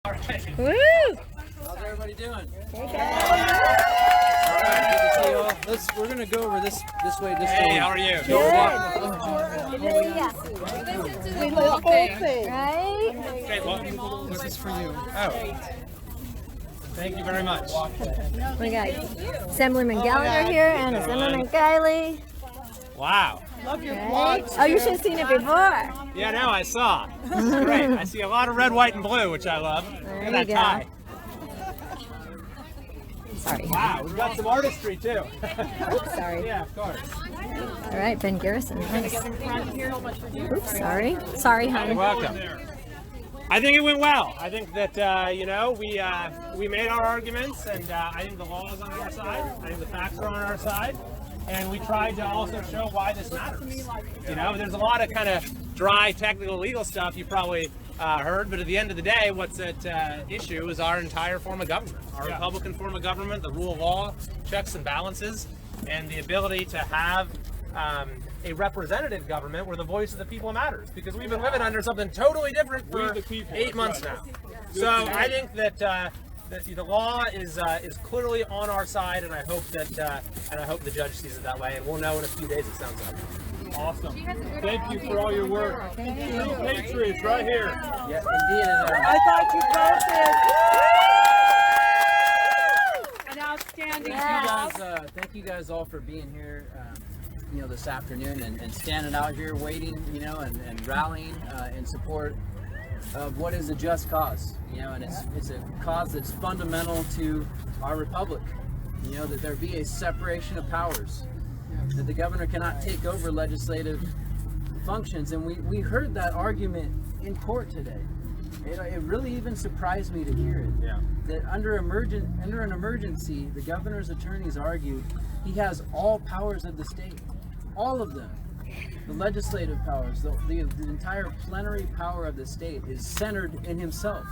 All right. Woo! How's everybody doing? Hey, All right, good to see you all. We're gonna go over this way. Hey, how are you? We the whole thing, right? Okay, well, this is for you. Oh. Thank you very much. We got Assemblyman Gallagher here and Assemblyman Kiley. Wow. Love your right? Oh, you should have seen it before. Yeah, no, I saw. It's great. I see a lot of red, white, and blue, which I love. There Look at you that tie. Sorry. Wow, we've got some artistry too. Oops, sorry. Yeah, of course. All right, Ben Garrison. Nice. Oops, sorry. Sorry, You're honey. welcome. I think it went well. I think that we made our arguments, and I think the law is on our side. I think the facts are on our side, and we tried to also show why this matters. You know, there's a lot of kind of dry, technical, legal stuff you probably heard, but at the end of the day, what's at issue is our entire form of government, our Republican form of government, the rule of law, checks and balances, and the ability to have a representative government where the voice of the people matters, because we've been living under something totally different for 8 months now. So I think that the law is clearly on our side, and I hope that the judge sees it that way, and we'll know in a few days. It sounds like. Awesome. Thank you for all your work. True Patriots right here. Yeah, indeed. I thought you posted an outstanding job. Thank you guys all for being here, this afternoon and standing out here waiting, and rallying in support of what is a just cause, and it's a cause that's fundamental to our republic, that there be a separation of powers, that the governor cannot take over legislative functions. And we heard that argument in court today. It really even surprised me to hear it. Yeah. That under an emergency, the governor's attorneys argued he has all powers of the state, all of them. The legislative powers, the entire plenary power of the state is centered in himself.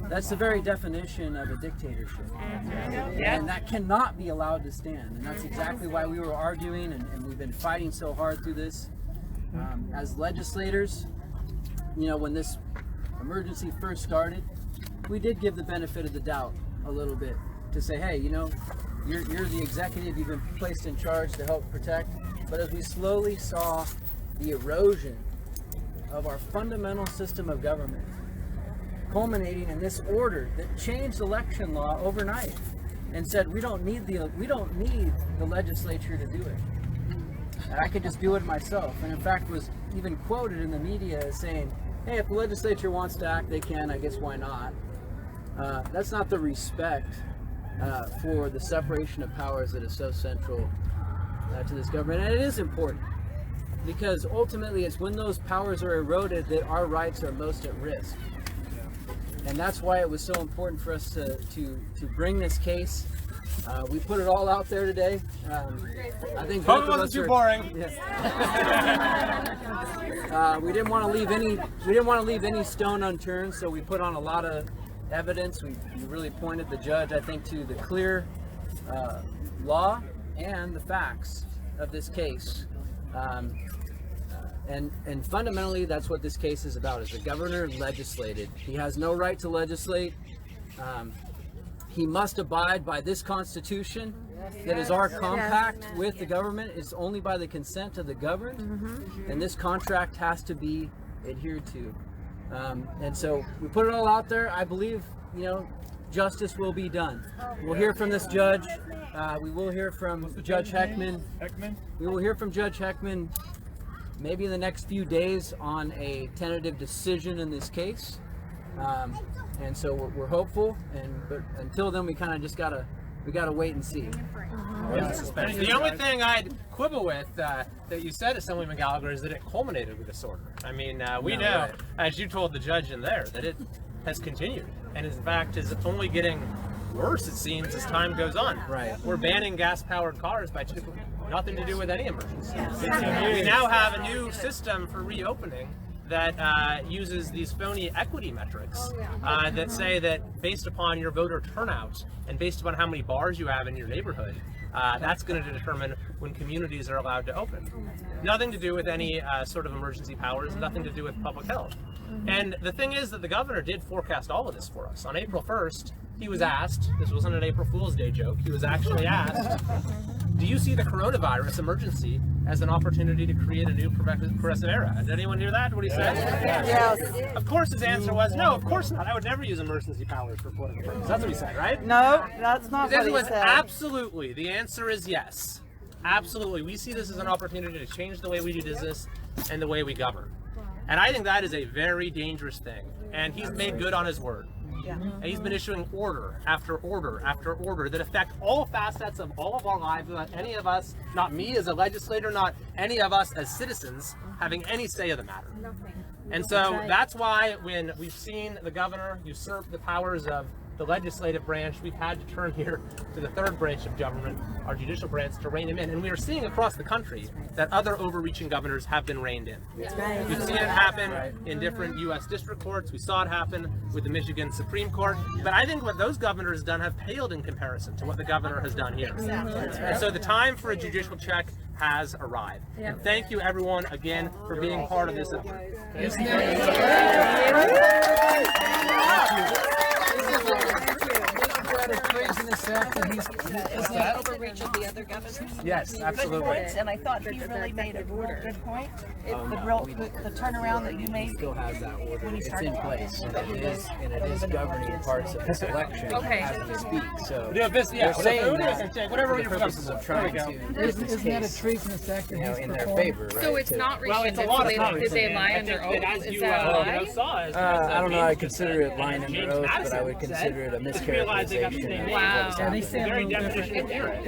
That's the very definition of a dictatorship. And that cannot be allowed to stand. And that's exactly why we were arguing, and we've been fighting so hard through this. As legislators, when this emergency first started, we did give the benefit of the doubt a little bit to say, hey, you're the executive, you've been placed in charge to help protect. But as we slowly saw the erosion of our fundamental system of government, culminating in this order that changed election law overnight and said we don't need the legislature to do it, and I could just do it myself, and in fact was even quoted in the media as saying, hey, if the legislature wants to act, they can, I guess why not. That's not the respect for the separation of powers that is so central to this government. And it is important, because ultimately it's when those powers are eroded that our rights are most at risk. And that's why it was so important for us to bring this case. We put it all out there today. I think both of us wasn't too boring. We didn't want to leave any stone unturned, so we put on a lot of evidence. We really pointed the judge, I think, to the clear law and the facts of this case. And fundamentally, that's what this case is about, is the governor legislated. He has no right to legislate. He must abide by this Constitution that is our compact with the government. It's only by the consent of the governed, and this contract has to be adhered to. And so we put it all out there. I believe, justice will be done. We'll hear from this judge. We will hear from Judge Heckman. We will hear from Judge Heckman maybe in the next few days on a tentative decision in this case. And so we're hopeful, but until then we kind of just gotta wait and see. The only thing I'd quibble with that you said, Assemblyman Gallagher, is that it culminated with this order. I mean, we know, right, as you told the judge in there, that it has continued, and in fact is only getting worse, it seems, as time goes on. Right. We're banning gas-powered cars by nothing to do with any emergency. We now have a new system for reopening that uses these phony equity metrics that say that based upon your voter turnout and based upon how many bars you have in your neighborhood, that's going to determine when communities are allowed to open. Nothing to do with any sort of emergency powers, nothing to do with public health. And the thing is that the governor did forecast all of this for us. On April 1st, he was asked, this wasn't an April Fool's Day joke, he was actually asked, do you see the coronavirus emergency as an opportunity to create a new progressive era? Did anyone hear that, what he said? Yes. Of course his answer was, no, of course not. I would never use emergency powers for political purposes. That's what he said, right? No, that's not His what answer he was said. absolutely. The answer is yes. Absolutely. We see this as an opportunity to change the way we do business and the way we govern. And I think that is a very dangerous thing. And he's made good on his word. And he's been issuing order after order after order that affect all facets of all of our lives, not any of us, not me as a legislator, not any of us as citizens having any say of the matter. And so that's why when we've seen the governor usurp the powers of the legislative branch, we've had to turn here to the third branch of government, our judicial branch, to rein him in. And we are seeing across the country that other overreaching governors have been reined in. We've seen it happen in different U.S. district courts. We saw it happen with the Michigan Supreme Court. But I think what those governors have done have paled in comparison to what the governor has done here. And so the time for a judicial check has arrived. And thank you everyone again for being part of this effort. Overreach of the other governors. Yes, absolutely. And I thought you really made a real good point. The turnaround that you made. Still has that order. When he It's started in place, and it is governing parts of this election as we speak. So they're saying that whatever for your the purposes of trying to make this case, in their favor. Right? So it's not Well, rescinded. it's a lot of So did they lie under oath? Is that a lie? I don't know. I consider it lying under oath, but I would consider it a mischaracterization. Wow. They say very definition of error.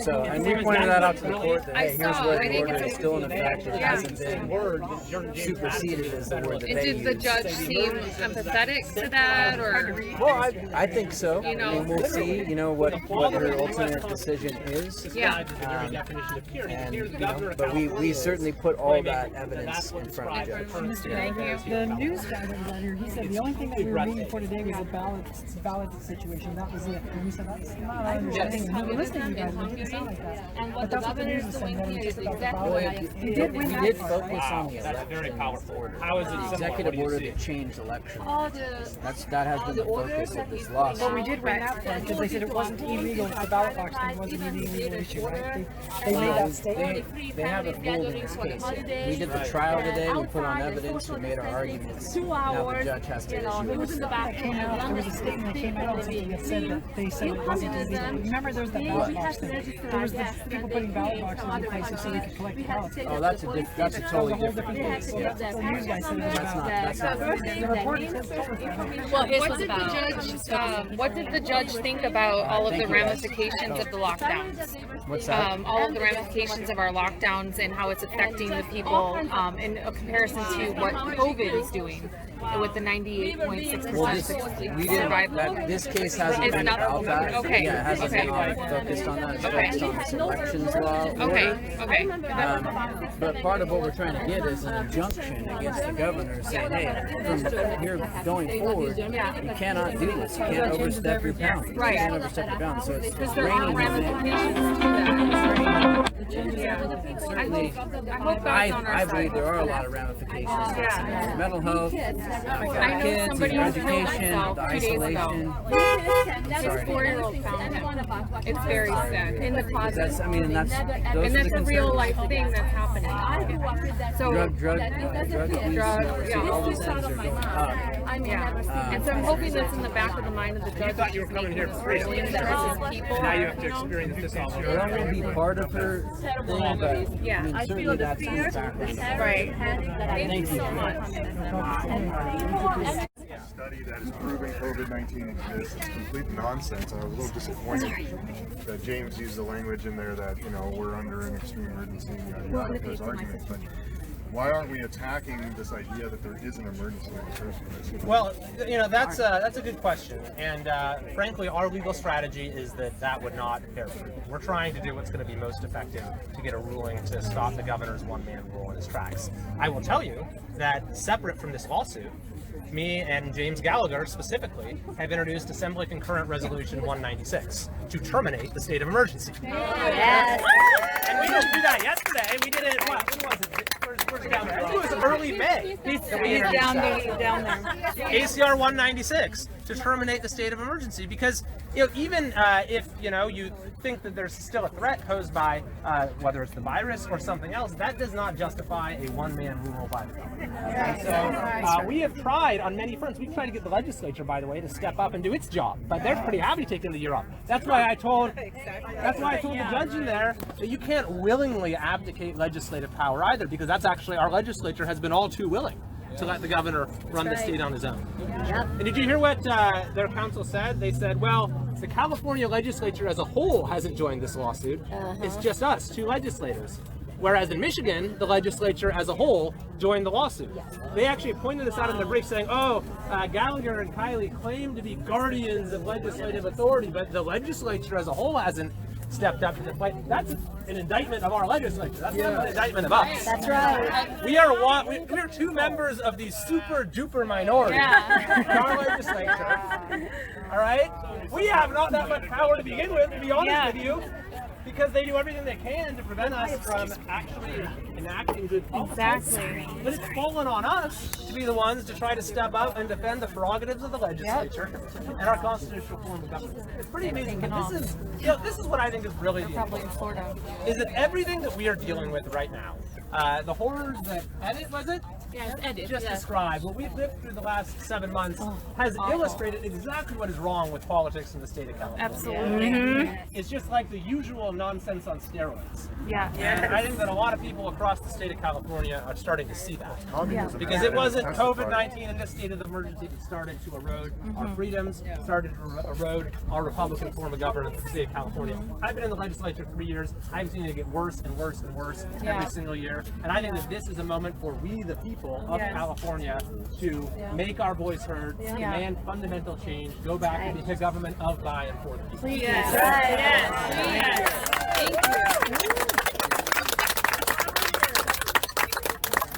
So, and we pointed that out to the court that, hey, here's where I the think order it's is still in effect. It hasn't been superseded as the word that And they did the use. judge seem empathetic to that, or? Well, I think so. You know. I mean, we'll see, what her ultimate decision is. Yeah. And, but we certainly put all that evidence in front of the judge. Thank you. The news guy that was out here, he said the only thing that we were meeting for today was a ballot situation. That was it. And we said that's not our understanding. And we were listening to you guys, and it didn't sound like that. But that's what the news was saying. That it was just about the ballot. He did focus on the That's very election. powerful. How is it The executive order that changed elections. That has been the focus of this lawsuit. But we did win that part because they said it wasn't illegal. The ballot box thing wasn't an illegal issue, right? They made that statement. They haven't ruled in this case yet. We did the trial today, we put on evidence, we made our arguments. Now the judge has to issue There was it. that came out. There was a statement that came out that said that they said it wasn't illegal. Remember, there was that ballot box thing. There was the people putting ballot boxes in places so they could collect the ballots. Oh, that's a totally different case. Well, that's what the news guy said it was about. That's not right. The report says What did the judge think about all of the ramifications of the lockdowns? What's that? All of the ramifications of our lockdowns and how it's affecting the people in a comparison to what COVID is doing with the 98.6% We didn't. survival. This case hasn't been about that. Okay. Yeah, it hasn't Okay. been focused on that. It's focused on this elections law. Okay. But part of what we're trying to get is an injunction against the governor saying, hey, from here going forward, you cannot do this. You can't overstep your bounds. You Right. can't overstep your bounds. So it's Because there are reining him in. ramifications to that. I believe there are a lot of ramifications to this. Mental health, I know kids, somebody their who's killed education, himself the 2 days ago. isolation. His 4-year-old found him. It's very sad. In the closet. That's, I mean, those And are that's the a real concerns. life thing that's happening. So Drug abuse, all these things are going up. yeah, and so I'm hoping that's in the back of the mind of the judge. thought you were coming here for free. Really interested people. Now you have to experience this all over. That will be part of her thing, but Yeah. I mean, certainly that's in the background. Right. Thank you so much. Study that is proving COVID-19 exists. It's complete nonsense. I was a little disappointed that James used the language in there that, we're under an extreme emergency for his argument. But why aren't we attacking this idea that there is an emergency in the first place? Well, that's a good question, and frankly, our legal strategy is that would not bear fruit. We're trying to do what's going to be most effective to get a ruling to stop the governor's one-man rule in his tracks. I will tell you that separate from this lawsuit, me and James Gallagher specifically have introduced Assembly Concurrent Resolution 196 to terminate the state of emergency. Yes. And we didn't do that yesterday. We did it, when was it? Where's the down there? I think it was early May. He's down there. ACR 196 to terminate the state of emergency, because even if you think that there's still a threat posed by whether it's the virus or something else, that does not justify a one-man rule by the government. And so we have tried on many fronts. We've tried to get the legislature, by the way, to step up and do its job, but they're pretty happy taking the year off. That's why I told the judge in there that you can't willingly abdicate legislative power either, because that's actually, our legislature has been all too willing to let the governor run the state on his own. Yep. And did you hear what their counsel said? They said, well, the California legislature as a whole hasn't joined this lawsuit. It's just us, 2 legislators. Whereas in Michigan, the legislature as a whole joined the lawsuit. They actually pointed this out in the brief, saying, Gallagher and Kiley claim to be guardians of legislative authority, but the legislature as a whole hasn't stepped up to the plate. That's an indictment of our legislature. That's not an indictment of us. That's right. We're 2 members of the super duper minority in our legislature. All right? We have not that much power to begin with, to be honest with you, because they do everything they can to prevent us from actually enacting good policy. Exactly. But it's fallen on us to be the ones to try to step up and defend the prerogatives of the legislature and our constitutional form of government. It's pretty amazing. But this is what I think is really the Probably sort of. is that everything that we are dealing with right now, the horrors that Edit just described, what we've lived through the last 7 months, has illustrated exactly what is wrong with politics in the state of California. Absolutely. It's just like the usual nonsense on steroids. Yeah. And I think that a lot of people across the state of California are starting to see that. Communism Because has it wasn't intensified. COVID-19 and this state of emergency that started to erode our freedoms, started to erode our Republican form of governance in the state of California. I've been in the legislature 3 years. I've seen it get worse and worse and worse every single year. And I think that this is a moment for we, the people of California, to make our voice heard, demand fundamental change, go back and be a government of, by, and for the people.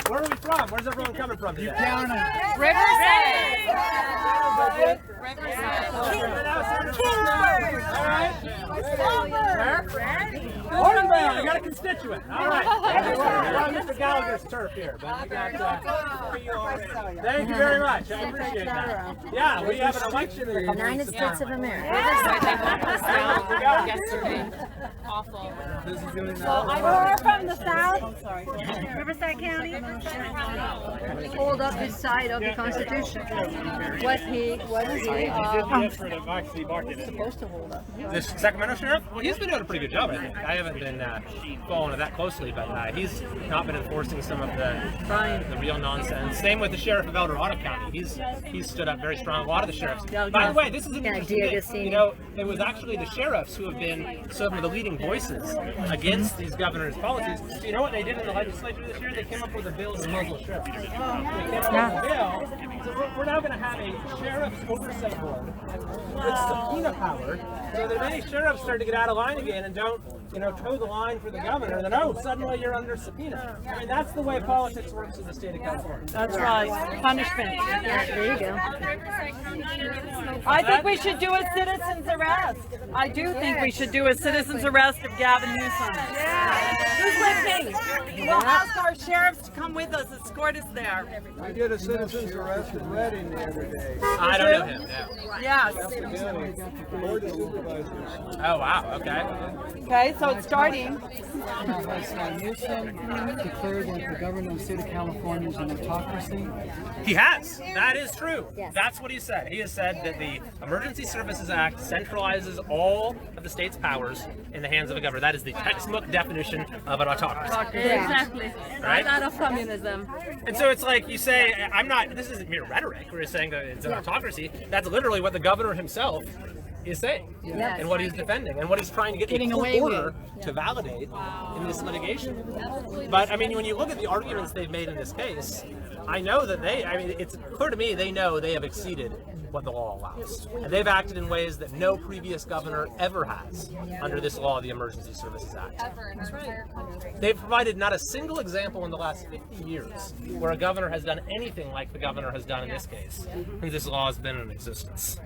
Where are we from? Where's everyone coming from today? Orange, I got a constituent. All right. We're on Mr. Gallagher's turf here, but we got. Thank you very much. I appreciate that. Yeah, we have an election in the United States of America. Yesterday. Awful. We're from the south. Riverside County. Hold up his side of the Constitution. What is he supposed to hold up? This Sacramento sheriff? Well, he's been doing a pretty good job, I think. I haven't been following it that closely, but he's not been enforcing some of the real nonsense. Same with the sheriff of El Dorado County. He's stood up very strong. A lot of the sheriffs. By the way, this is an interesting thing. It was actually the sheriffs who have been some of the leading voices against these governor's policies. So you know what they did in the legislature this year? They came up with a bill to muzzle sheriffs. They came up with a bill. So we're now going to have a sheriff's oversight board with subpoena power, so that many sheriffs start to get out of line again and don't, toe the line for the governor, then suddenly you're under subpoena. I mean, that's the way politics works in the state of California. That's right. Punishment. Yeah, there you go. I think we should do a citizen's arrest. I do think we should do a citizen's arrest of Gavin Newsom. Who's with me? We'll ask our sheriffs to come with us, escort us there. I did a citizen's arrest in Reading the other day. I don't know him. No. Yes. Board of Supervisors. Oh wow. Okay. Okay, so it's starting. Newsom declared that the government of the state of California is an autocracy. He has. That is true. Yes. That's what he said. He has said that the Emergency Services Act centralizes all of the state's powers in the hands of a governor. That is the textbook definition of an autocracy. Exactly. Right? Out of communism. And so it's like you say, this isn't mere rhetoric. We're saying that it's an autocracy. That's literally what the governor himself is saying, and what he's defending, and what he's trying to get the court order to validate in this litigation. But I mean, when you look at the arguments they've made in this case, I know that it's clear to me they know they have exceeded what the law allows. And they've acted in ways that no previous governor ever has under this law, the Emergency Services Act. They've provided not a single example in the last 50 years where a governor has done anything like the governor has done in this case, since this law has been in existence.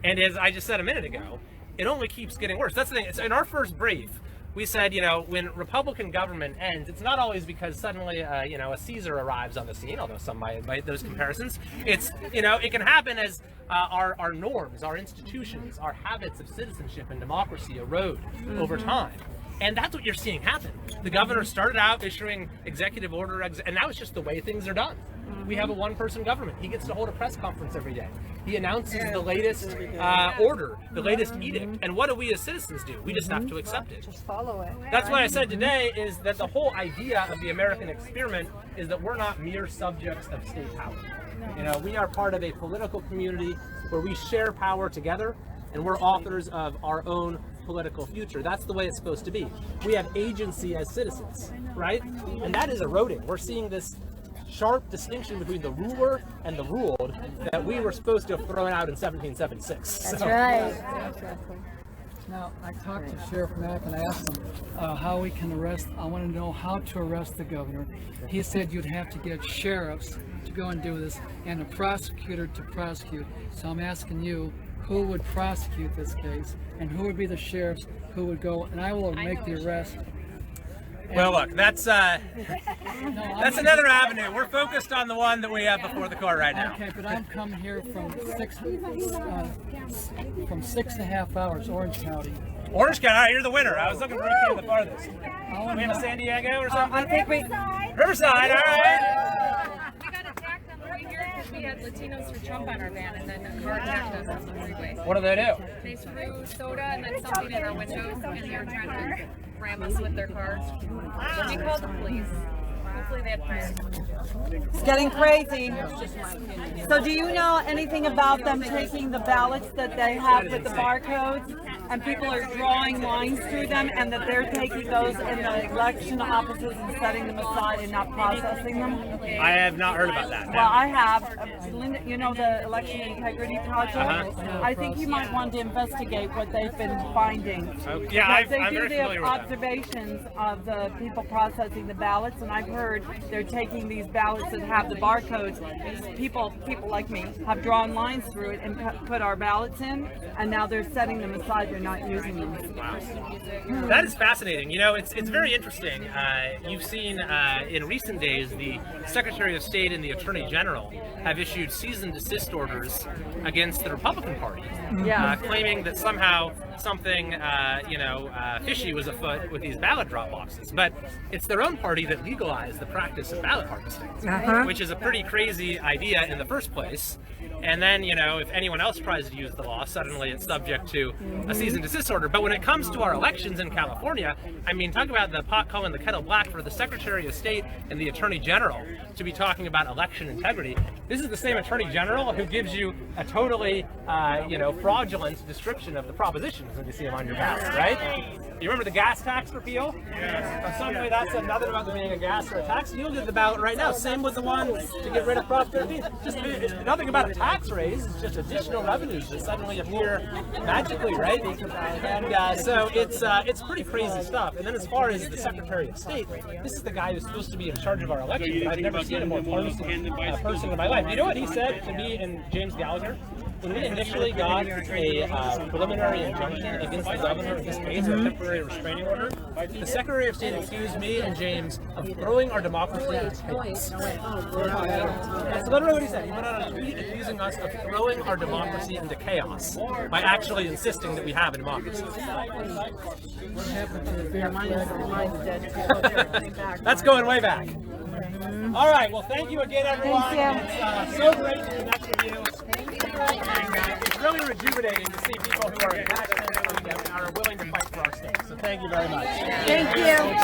And as I just said a minute ago, it only keeps getting worse. That's the thing. It's in our first brief, we said, when Republican government ends, it's not always because suddenly, a Caesar arrives on the scene, although some might make those comparisons. It's, it can happen as our norms, our institutions, our habits of citizenship and democracy erode over time. And that's what you're seeing happen. The governor started out issuing executive order, and now it's just the way things are done. We have a one-person government. He gets to hold a press conference every day. He announces the latest order, the latest edict. And what do we as citizens do? We just have to accept it. Just follow it. That's what I said today, is that the whole idea of the American experiment is that we're not mere subjects of state power. We are part of a political community where we share power together, and we're authors of our own political future. That's the way it's supposed to be. We have agency as citizens, right? And that is eroding. We're seeing this sharp distinction between the ruler and the ruled that we were supposed to have thrown out in 1776. That's right. Exactly. Now, I talked to Sheriff Mack and I asked him how we can arrest. I want to know how to arrest the governor. He said you'd have to get sheriffs to go and do this and a prosecutor to prosecute. So I'm asking you, who would prosecute this case and who would be the sheriffs who would go, and I will make the arrest. Well, look, that's another avenue. We're focused on the one that we have before the court right now. Okay, but I'm coming here from 6.5 hours, Orange County. Orange County, all right, you're the winner. I was looking for you the farthest. We have a San Diego or something? I think we... Riverside, all right. We got attacked on the way here because we had Latinos for Trump on our van, and then a car attacked us on the freeway. What do they do? They threw soda and then something in our windows, and they were trying to ram us with their cars. We called the police. Hopefully they had fire. It's getting crazy. So do you know anything about them taking the ballots that they have with the barcodes and people are drawing lines through them and that they're taking those in the election offices and setting them aside and not processing them? I have not heard about that. No. Well, I have. Linda, you know the Election Integrity Project? I think you might want to investigate what they've been finding. Yeah, I'm very they do familiar the with observations of the people processing the ballots, and I've heard they're taking these ballots that have the barcodes. People like me have drawn lines through it and put our ballots in, and now they're setting them aside. They're not using them. Wow. That is fascinating. It's very interesting. You've seen in recent days the Secretary of State and the Attorney General have issued cease and desist orders against the Republican Party, claiming that somehow something fishy was afoot with these ballot drop boxes. But it's their own party that legalized the practice of ballot harvesting, which is a pretty crazy idea in the first place. And then, if anyone else tries to use the law, suddenly it's subject to a cease and desist order. But when it comes to our elections in California, talk about the pot calling the kettle black for the Secretary of State and the Attorney General to be talking about election integrity. This is the same Attorney General who gives you a totally, fraudulent description of the propositions when you see them on your ballot, right? You remember the gas tax repeal? Yes. Suddenly that said nothing about there being a gas or a tax. You'll get the ballot right now. Same with the one to get rid of Prop 13. Just nothing about a tax raise. It's just additional revenues that suddenly appear magically, right? And so it's pretty crazy stuff. And then as far as the Secretary of State, this is the guy who's supposed to be in charge of our elections. I've never seen a more partisan person in my life. You know what he said to me and James Gallagher? When we initially got a preliminary injunction against the governor of this case, or a temporary restraining order, the Secretary of State accused me and James of throwing our democracy into chaos. That's literally what he said. He went out on a tweet accusing us of throwing our democracy into chaos by actually insisting that we have a democracy. That's going way back. All right, well, thank you again, everyone. It's so great to connect with you. It's really rejuvenating to see people who are passionate and are willing to fight for our state. So thank you very much. Thank you.